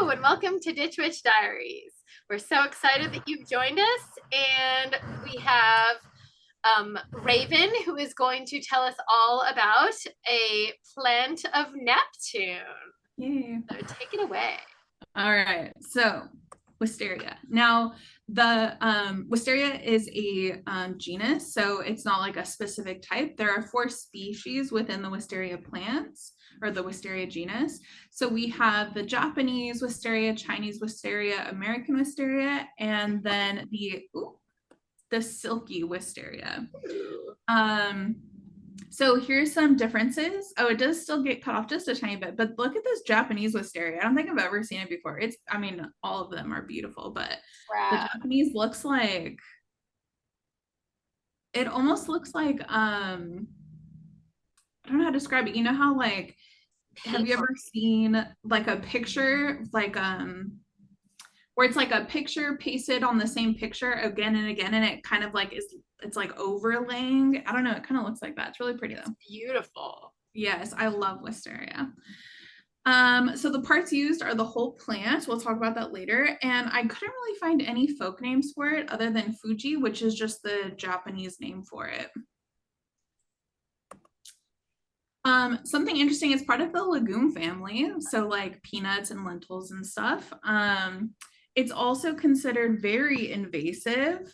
Hello and welcome to Ditch Witch Diaries. We're so excited that you've joined us, and we have Raven, who is going to tell us all about a plant of Neptune. Yay. So take it away. All right. So Wisteria. Now, the Wisteria is a genus, so it's not like a specific type. There are 4 species within the Wisteria plants or the Wisteria genus. So we have the Japanese Wisteria, Chinese Wisteria, American Wisteria, and then the silky Wisteria. So here's some differences. Oh, it does still get cut off just a tiny bit, but look at this Japanese wisteria. I don't think I've ever seen it before. I mean, all of them are beautiful, but the Japanese looks like, it almost looks like, I don't know how to describe it. You know how like, have you ever seen like a picture, like, where it's like a picture pasted on the same picture again and again, and it kind of like it's like overlaying. I don't know, it kind of looks like that. It's really pretty though. It's beautiful. Yes, I love wisteria. So the parts used are the whole plant. We'll talk about that later. And I couldn't really find any folk names for it other than Fuji, which is just the Japanese name for it. Something interesting, it's part of the legume family. So like peanuts and lentils and stuff. It's also considered very invasive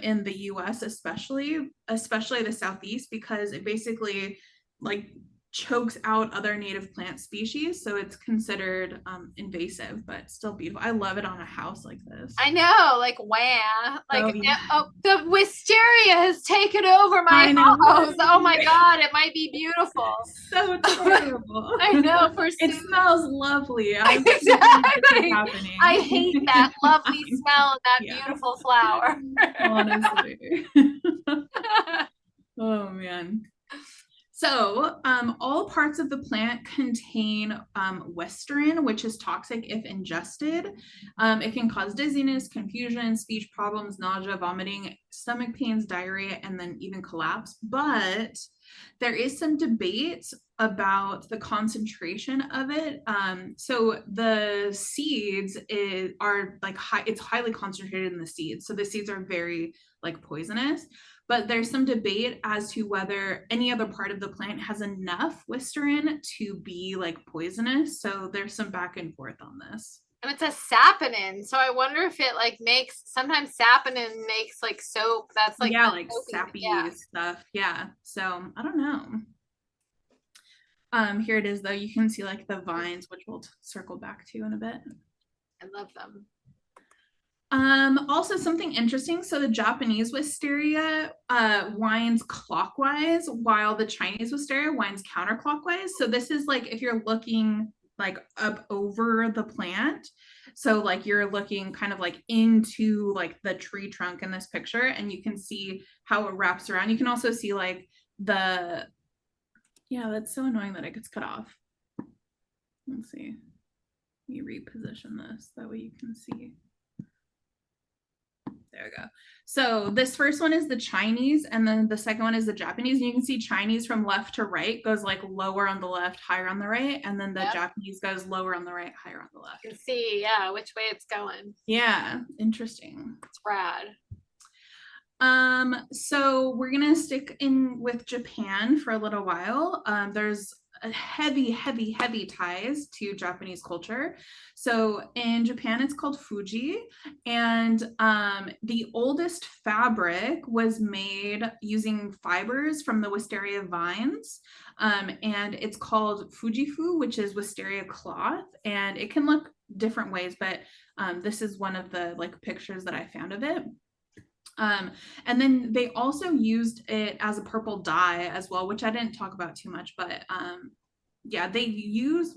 in the US, especially the Southeast, because it basically like chokes out other native plant species. So it's considered invasive, but still beautiful. I love it on a house like this. I know, like wow. Like the wisteria has taken over my house. Oh my God, it might be beautiful. So terrible. I know, it smells lovely. Exactly. I hate that lovely smell of that beautiful flower. Honestly. Oh man. So all parts of the plant contain western, which is toxic if ingested. It can cause dizziness, confusion, speech problems, nausea, vomiting, stomach pains, diarrhea, and then even collapse. But there is some debate about the concentration of it. So the seeds are like it's highly concentrated in the seeds. So the seeds are very like poisonous. But there's some debate as to whether any other part of the plant has enough wisterin to be like poisonous. So there's some back and forth on this. And it's a saponin, so I wonder if it like makes, sometimes saponin makes like soap that's like like sappy stuff. Yeah. So I don't know. Here it is though. You can see like the vines, which we'll circle back to in a bit. I love them. Also something interesting. So the Japanese wisteria winds clockwise, while the Chinese wisteria winds counterclockwise. So this is like if you're looking like up over the plant. So like you're looking kind of like into like the tree trunk in this picture, and you can see how it wraps around. You can also see like that's so annoying that it gets cut off. Let's see. Let me reposition this that way you can see. There we go. So this first one is the Chinese, and then the second one is the Japanese. And you can see Chinese from left to right goes like lower on the left, higher on the right. And then the Japanese goes lower on the right, higher on the left. You can see, which way it's going. Yeah, interesting. It's rad. So we're gonna stick in with Japan for a little while. There's a heavy ties to Japanese culture. So in Japan, it's called Fuji, and the oldest fabric was made using fibers from the wisteria vines, and it's called Fujifu, which is wisteria cloth, and it can look different ways, but this is one of the like pictures that I found of it. And then they also used it as a purple dye as well, which I didn't talk about too much, but they use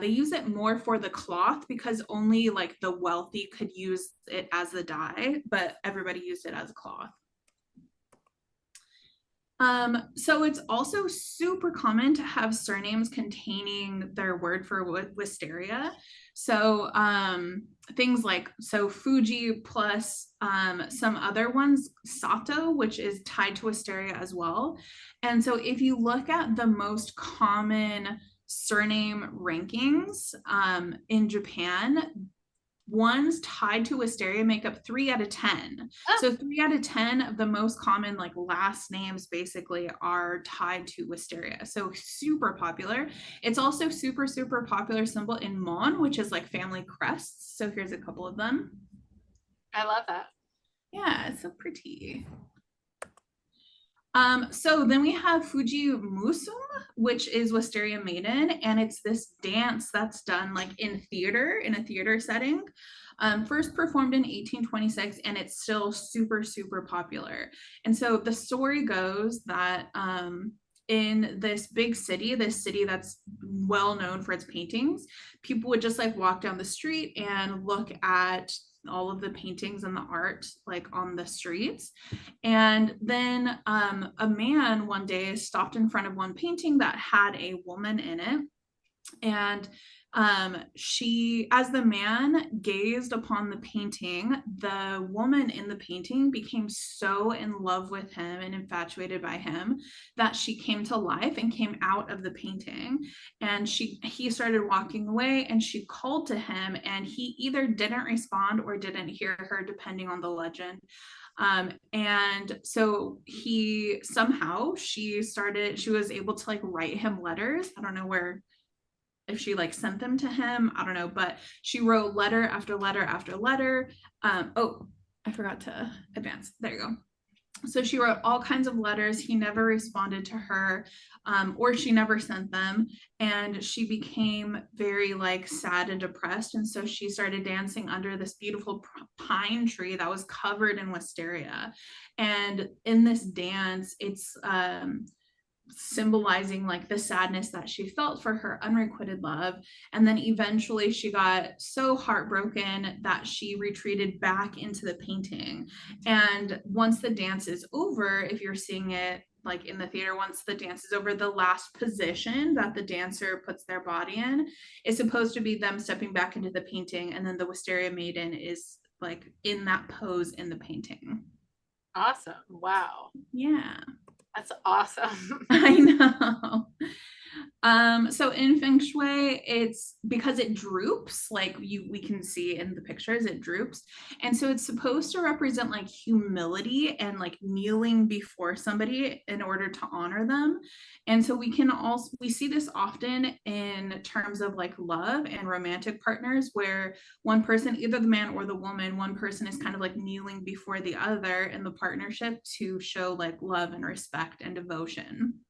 they use it more for the cloth, because only like the wealthy could use it as the dye, but everybody used it as a cloth. So it's also super common to have surnames containing their word for wisteria. So things like, Fuji plus some other ones, Sato, which is tied to wisteria as well. And so if you look at the most common surname rankings in Japan, ones tied to Wisteria make up 3 out of 10. Oh. So 3 out of 10 of the most common like last names basically are tied to Wisteria. So super popular. It's also super, super popular symbol in Mon, which is like family crests. So here's a couple of them. I love that. Yeah, it's so pretty. So then we have Fuji Musum, which is Wisteria Maiden, and it's this dance that's done like in a theater setting. First performed in 1826, and it's still super, super popular. And so the story goes that in this big city, this city that's well known for its paintings, people would just like walk down the street and look at all of the paintings and the art like on the streets. And then a man one day stopped in front of one painting that had a woman in it. And she, as the man gazed upon the painting, the woman in the painting became so in love with him and infatuated by him that she came to life and came out of the painting. And he started walking away, and she called to him, and he either didn't respond or didn't hear her, depending on the legend. And so she was able to like write him letters. I don't know if she like sent them to him, I don't know, but she wrote letter after letter after letter. Oh, I forgot to advance. There you go. So she wrote all kinds of letters. He never responded to her, or she never sent them. And she became very like sad and depressed. And so she started dancing under this beautiful pine tree that was covered in wisteria. And in this dance, it's symbolizing like the sadness that she felt for her unrequited love. And then eventually she got so heartbroken that she retreated back into the painting. And once the dance is over, if you're seeing it like in the theater, once the dance is over, the last position that the dancer puts their body in is supposed to be them stepping back into the painting, and then the Wisteria Maiden is like in that pose in the painting. Awesome. Wow. Yeah. That's awesome. I know. So in Feng Shui, it's because it droops, like we can see in the pictures, it droops. And so it's supposed to represent like humility and like kneeling before somebody in order to honor them. And so we see this often in terms of like love and romantic partners, where one person, either the man or the woman, one person is kind of like kneeling before the other in the partnership to show like love and respect and devotion.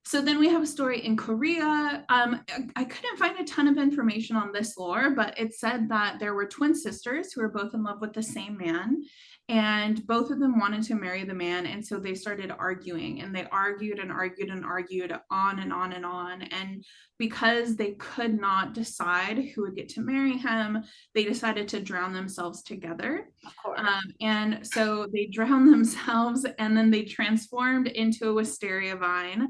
So then we have a story in Korea. I couldn't find a ton of information on this lore, but it said that there were twin sisters who were both in love with the same man, and both of them wanted to marry the man. And so they started arguing, and they argued and argued and argued on and on and on. And because they could not decide who would get to marry him, they decided to drown themselves together. Of course. And so they drowned themselves, and then they transformed into a wisteria vine.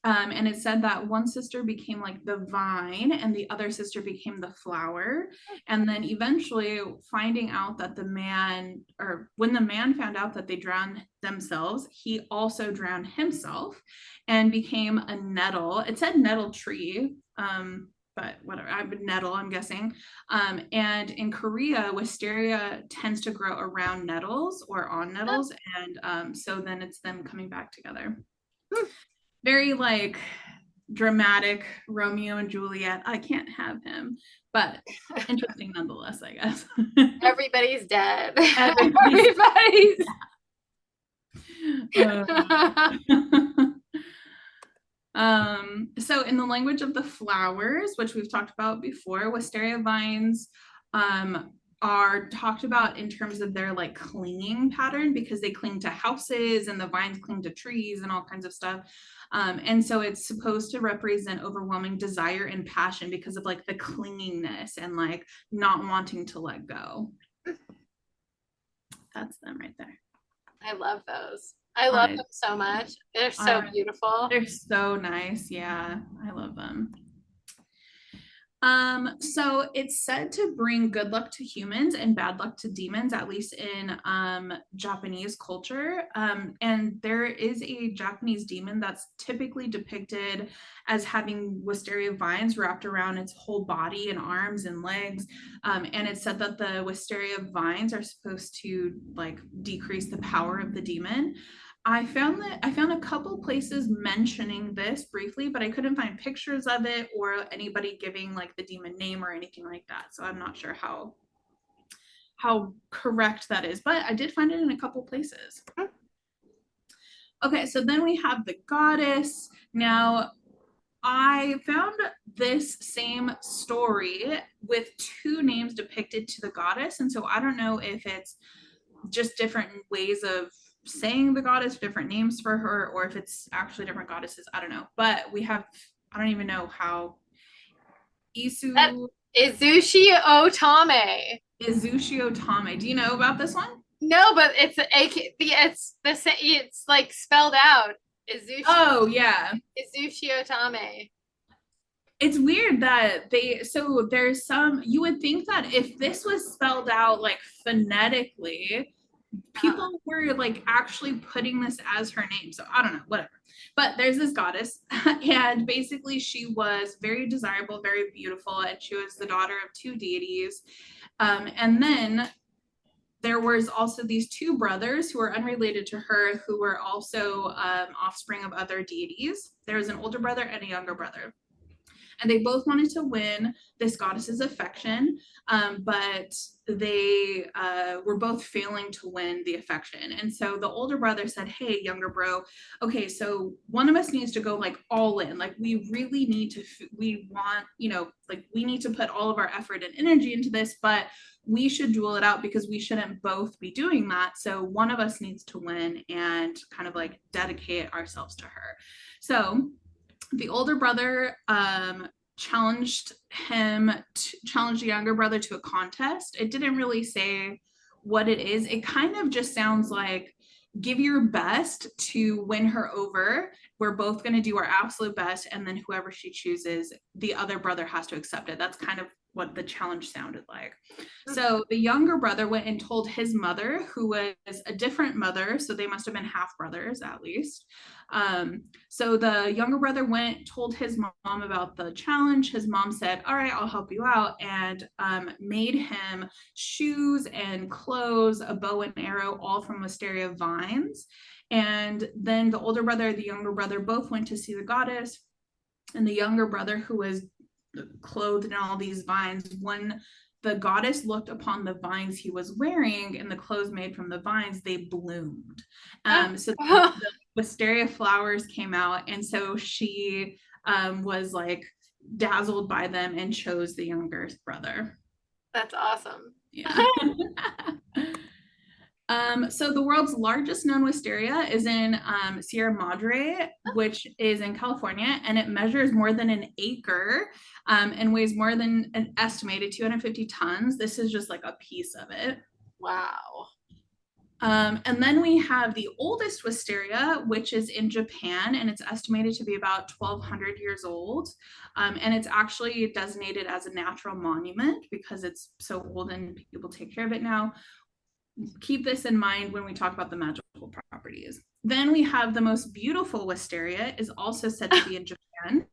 And it said that one sister became like the vine and the other sister became the flower. And then eventually finding out that when the man found out that they drowned themselves, he also drowned himself and became a nettle. It said nettle tree, but whatever, nettle, I'm guessing. And in Korea, wisteria tends to grow around nettles or on nettles. And so then it's them coming back together. Very like dramatic Romeo and Juliet. I can't have him, but interesting nonetheless, I guess. Everybody's dead. Everybody's. So in the language of the flowers, which we've talked about before, wisteria vines are talked about in terms of their like clinging pattern, because they cling to houses and the vines cling to trees and all kinds of stuff. And so it's supposed to represent overwhelming desire and passion because of like the clingingness and like not wanting to let go. That's them right there. I love those. I love them so much. They're so beautiful. They're so nice. Yeah, I love them. So it's said to bring good luck to humans and bad luck to demons, at least in Japanese culture. And there is a Japanese demon that's typically depicted as having wisteria vines wrapped around its whole body and arms and legs. And it's said that the wisteria vines are supposed to like decrease the power of the demon. I found a couple places mentioning this briefly, but I couldn't find pictures of it or anybody giving like the demon name or anything like that. So I'm not sure how correct that is, but I did find it in a couple places. Okay, so then we have the goddess. Now, I found this same story with two names depicted to the goddess, and so I don't know if it's just different ways of saying the goddess, different names for her, or if it's actually different goddesses. I don't know. But we have, I don't even know how Isu Izushi Otame. Izushi Otame. Do you know about this one? No, but it's like spelled out. Izushi. Oh yeah. Izushi Otame. It's weird that there's some, you would think that if this was spelled out like phonetically, people were like actually putting this as her name. So I don't know, whatever. But there's this goddess, and basically she was very desirable, very beautiful, and she was the daughter of two deities. And then there was also these two brothers who were unrelated to her, who were also offspring of other deities. There was an older brother and a younger brother. And they both wanted to win this goddess's affection, but they were both failing to win the affection. And so the older brother said, hey, younger bro, okay, so one of us needs to go like all in. Like we really need to, we want, like we need to put all of our effort and energy into this, but we should duel it out because we shouldn't both be doing that. So one of us needs to win and kind of like dedicate ourselves to her. So the older brother challenged the younger brother to a contest. It didn't really say what it is. It kind of just sounds like give your best to win her over. We're both going to do our absolute best, and then whoever she chooses, the other brother has to accept it. That's kind of what the challenge sounded like. So the younger brother went and told his mother, who was a different mother, so they must have been half brothers at least. So the younger brother went, told his mom about the challenge. His mom said, all right, I'll help you out, and made him shoes and clothes, a bow and arrow, all from wisteria vines. And then the older brother, the younger brother both went to see the goddess. And the younger brother, who was clothed in all these vines, when the goddess looked upon the vines he was wearing and the clothes made from the vines, they bloomed. So the wisteria flowers came out, and so she was like dazzled by them and chose the younger brother. That's awesome. Yeah. So the world's largest known wisteria is in Sierra Madre, which is in California, and it measures more than an acre and weighs more than an estimated 250 tons. This is just like a piece of it. Wow. And then we have the oldest wisteria, which is in Japan, and it's estimated to be about 1,200 years old. And it's actually designated as a natural monument because it's so old and people take care of it now. Keep this in mind when we talk about the magical properties. Then we have the most beautiful wisteria, is also said to be in Japan.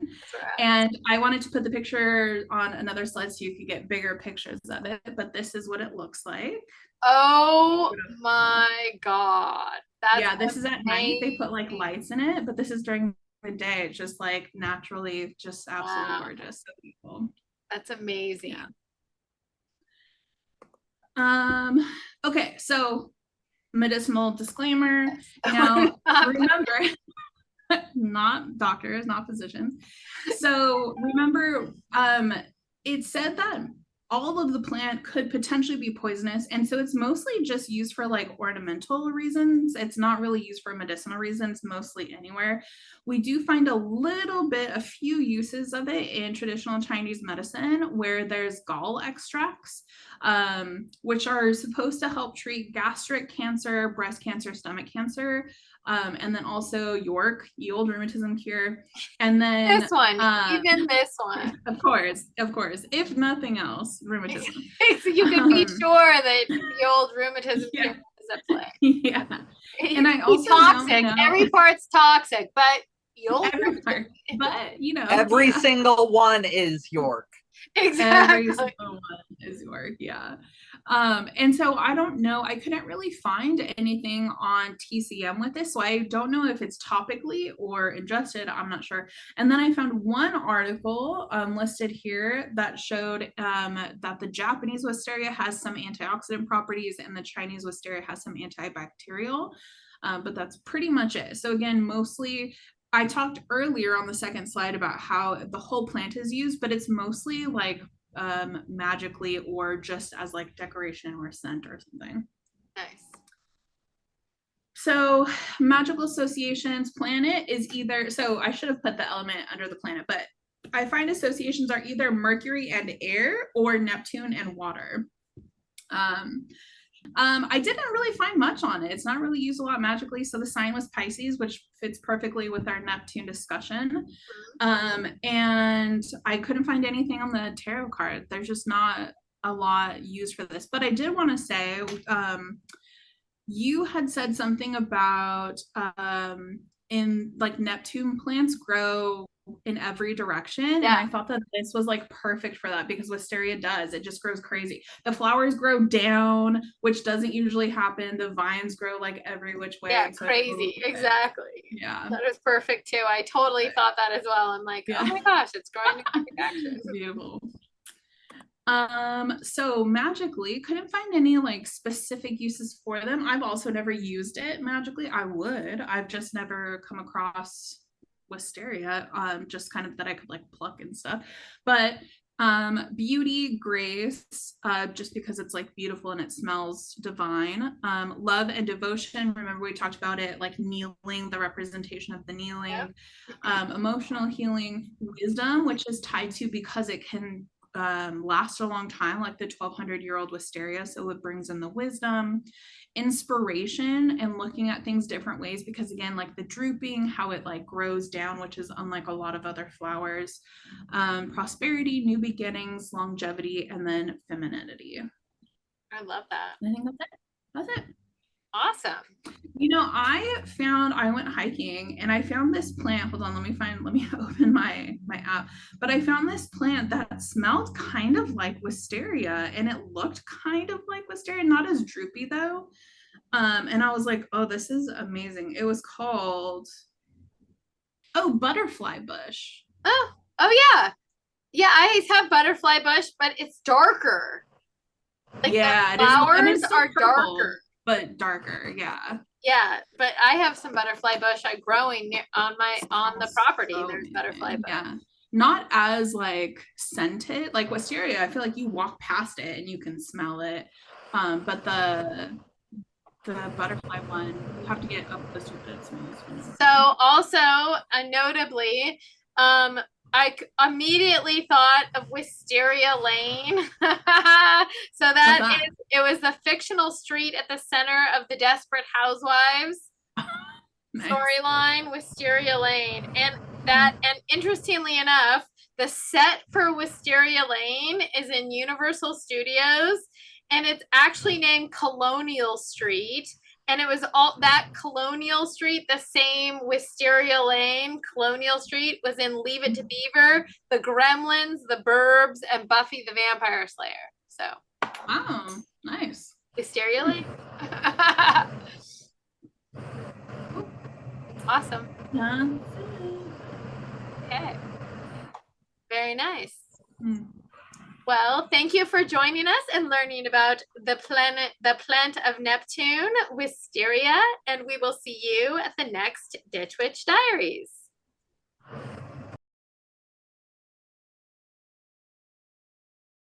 And I wanted to put the picture on another slide so you could get bigger pictures of it, but this is what it looks like. Oh my God. Yeah, this is at night. They put like lights in it, but this is during the day. It's just like naturally, just absolutely gorgeous. So beautiful. That's amazing. Yeah. Okay, so medicinal disclaimer. Now, remember, not doctors, not physicians. So remember, it said that all of the plant could potentially be poisonous, and so it's mostly just used for like ornamental reasons. It's not really used for medicinal reasons, mostly anywhere. We do find a few uses of it in traditional Chinese medicine, where there's gall extracts, which are supposed to help treat gastric cancer, breast cancer, stomach cancer. And then also York, ye old rheumatism cure. And then this one, even this one. Of course. If nothing else, rheumatism. So you can be sure that the old rheumatism cure is at play. Yeah. And I also toxic. Every part's toxic, but every part. But you know, every single one is York. Exactly. Every single one is York, yeah. And so I don't know, I couldn't really find anything on TCM with this, so I don't know if it's topically or ingested, I'm not sure. And then I found one article listed here that showed that the Japanese wisteria has some antioxidant properties and the Chinese wisteria has some antibacterial, but that's pretty much it. So again, mostly I talked earlier on the second slide about how the whole plant is used, but it's mostly like magically or just as like decoration or scent or something. Nice. So magical associations, planet is either, so I should have put the element under the planet, but I find associations are either Mercury and air or Neptune and water. I didn't really find much on it. It's not really used a lot magically. So the sign was Pisces, which fits perfectly with our Neptune discussion. And I couldn't find anything on the tarot card. There's just not a lot used for this. But I did want to say, you had said something about in like Neptune plants grow in every direction, and I thought that this was like perfect for that because wisteria does, it just grows crazy. The flowers grow down, which doesn't usually happen. The vines grow like every which way. Yeah, so crazy. Exactly. Yeah, that is perfect too. I totally thought that as well. I'm like, oh my gosh, it's growing in every direction. Beautiful. So magically couldn't find any like specific uses for them. I've also never used it magically. I've just never come across wisteria, just kind of that I could like pluck and stuff. But beauty, grace, just because it's like beautiful and it smells divine. Love and devotion, remember we talked about it, like kneeling, the representation of the kneeling. Emotional healing, wisdom, which is tied to because it can last a long time, like the 1200-year-old wisteria, so it brings in the wisdom. Inspiration and looking at things different ways, because again, like the drooping, how it like grows down, which is unlike a lot of other flowers. Prosperity, new beginnings, longevity, and then femininity. I love that. I think that's it. Awesome. You know, I went hiking and I found this plant. Hold on, let me open my app. But I found this plant that smelled kind of like wisteria and it looked kind of like wisteria, not as droopy though. And I was like, oh, this is amazing. It was called, butterfly bush. Oh yeah. Yeah, I have butterfly bush, but it's darker. Like the flowers are darker. But darker, yeah. Yeah, but I have some butterfly bush growing on the property. There's butterfly bush. Yeah, not as like scented like wisteria. I feel like you walk past it and you can smell it. But the butterfly one, you have to get up close to it. So also, notably, I immediately thought of Wisteria Lane. So it was the fictional street at the center of the Desperate Housewives storyline, Wisteria Lane. And interestingly enough, the set for Wisteria Lane is in Universal Studios, and it's actually named Colonial Street. And it was all that Colonial Street, the same Wisteria Lane, Colonial Street, was in Leave It to Beaver, The Gremlins, The Burbs, and Buffy the Vampire Slayer. So. Oh, nice. Wisteria Lane. Awesome. Okay. Very nice. Well, thank you for joining us and learning about the plant of Neptune, Wisteria, and we will see you at the next Ditch Witch Diaries.